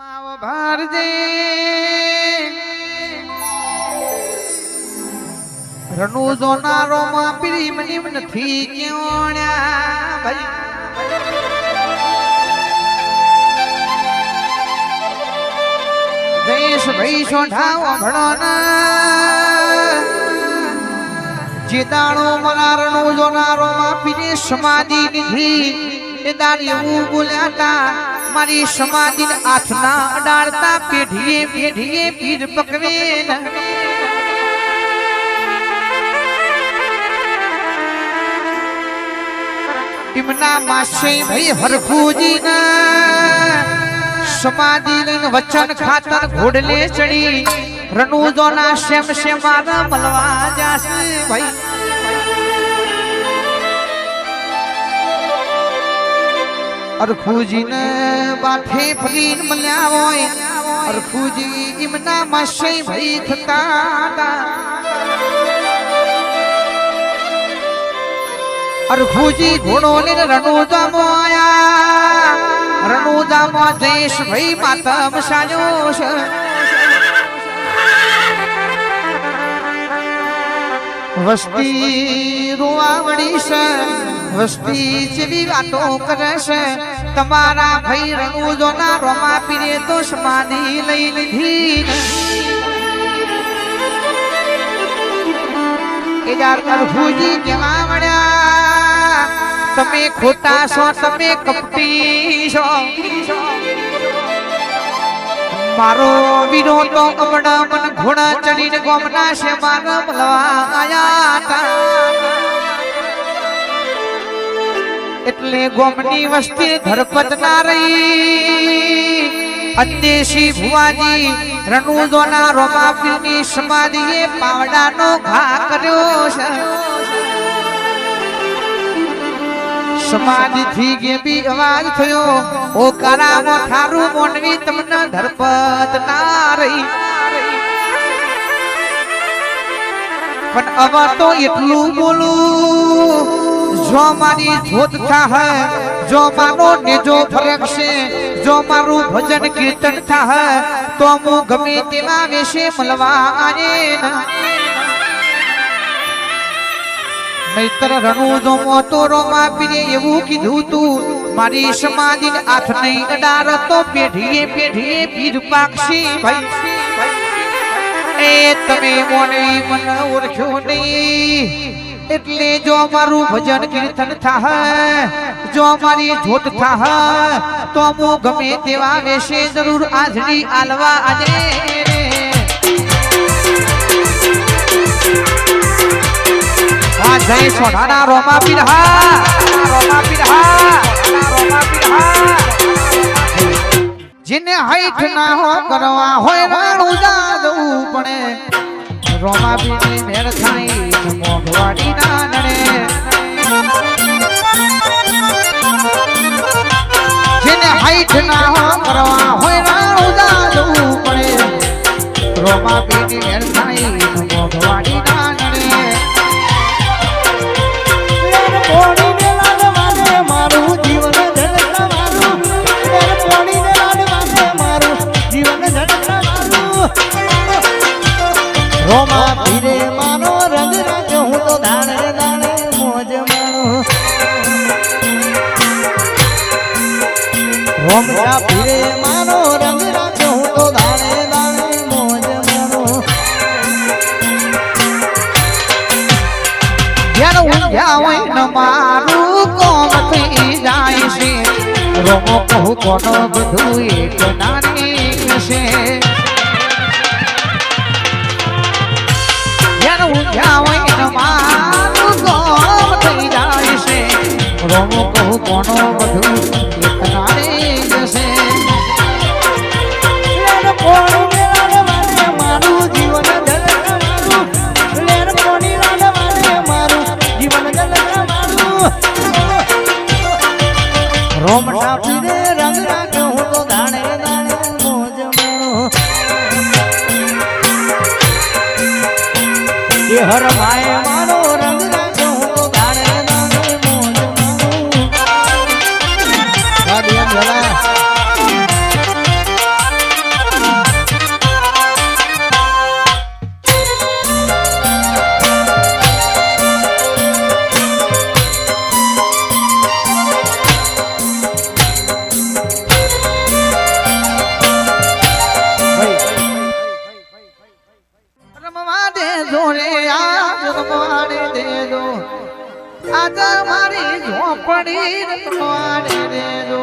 માવ ભારજે રણુ જોનારો માં પ્રેમ નિમ નથી ક્યોણ્યા ભાઈ દેશ ભાઈ સોઢાવ ભણોના જેદાણો મના રણુ જોનારો માં પીને સમાધિ લીધી એ દાડી હું બોલ્યાતા મારી સમાધિ આથના અડાડતા પેઢીએ પેઢીએ પીર પકવે ઈમના માસે ભાઈ હરખુજી ના સમાધિ લઈને વચન ખાતર ઘોડલે ચડી રણુજોના શેમ શેમારા મલવા જાશે ભાઈ અરખુજી ને બાઠે ફરીન મળ્યા હોય અરખુજી ઈમના માસે ભાઈ થતા અરખુજી ઘોડો લઈને રણુજામાં આયા રણુજામાં દેશ ભાઈ માતમ સાજો છે વસ્તી રોવાવડી છે વસ્તી જેવી વાતો કરે છે તમારા ભાઈ રણુજોના રોમા પીરે તો સમાધિ લઈ લીધી એ જાર અરખુજી કેવા મળ્યા તમે ખોટા છો તમે કપટી છો મારો વીરો તો અમડા મન ઘોડા ચડીને ગોમના છે મારા મળવા આયા હતા એટલે ગોમની વસ્તી ધરપત ના રહી અંદેશી ભુવાજી રણુજોના રોમાપીરની સમાધિએ પાવડાનો ઘા કર્યો છે સમાધિ થી ગેબી અવાજ થયો ઓ કરામો થારું મોનવી તમને ધરપત ના રહી પણ હવે તો એટલું બોલું જો મારી ધોત થાહે જો મારો નેજો ફરક છે જો મારું ભજન કીર્તન થાહે તો હું ગમે તેવા વેશે મળવા આને નહીતર રણુજો મોતો રોમા પીરે એવું કીધું તું મારી સમાધિ હાથ નહીં અડાર તો પેઢીએ પેઢીએ પીર પાક્ષી ભાઈ એ તમે મોને મન ઓળખ્યો નહીં એટલે જો મારું ભજન કીર્તન થાહે જો મારી જોત થાહે તો હું ગમે તેવા વેશે જરૂર આજની આલવા આજે આ જય સોનાના રોમા પીરહા રોમા પીરહા રોમા પીરહા જેને હાઈઠ ના હો કરવા હોય રણુજા જવું પડે રોમા પીરની મેર થાય મોઢવાડી ના નડે જેને હાઈઠ ના હો કરવા હોય રણુજા જવું પડે રોમા પીરની મેર થાય મોઢવાડી ના નડે રોમા પીરે માનો રંગ રંગ હું તો દાણે દાણે મોજ માણું રોમા પીરે માનો રંગ રંગ હું તો દાણે દાણે મોજ માણું યાર ઊંઘ્યા હોય ન મારું કોમ થઈ જાય છે રોમો કહું કોનો બધું એક નાની છે ઊંઘ્યા હોય ન મારું કોમ થઈ જાય છે રોમો કહું કોનો બધું એક નાની જશે મારું જીવન રોમટા પીરે રંગ રાખ હું તો દાણે દાણે મોજ માણું હર ભાઈ મારો રંગ રાખ હું તો દાણે દાણે મોજ માણું આજ મારી ઝોપડી રખવાડે રે જો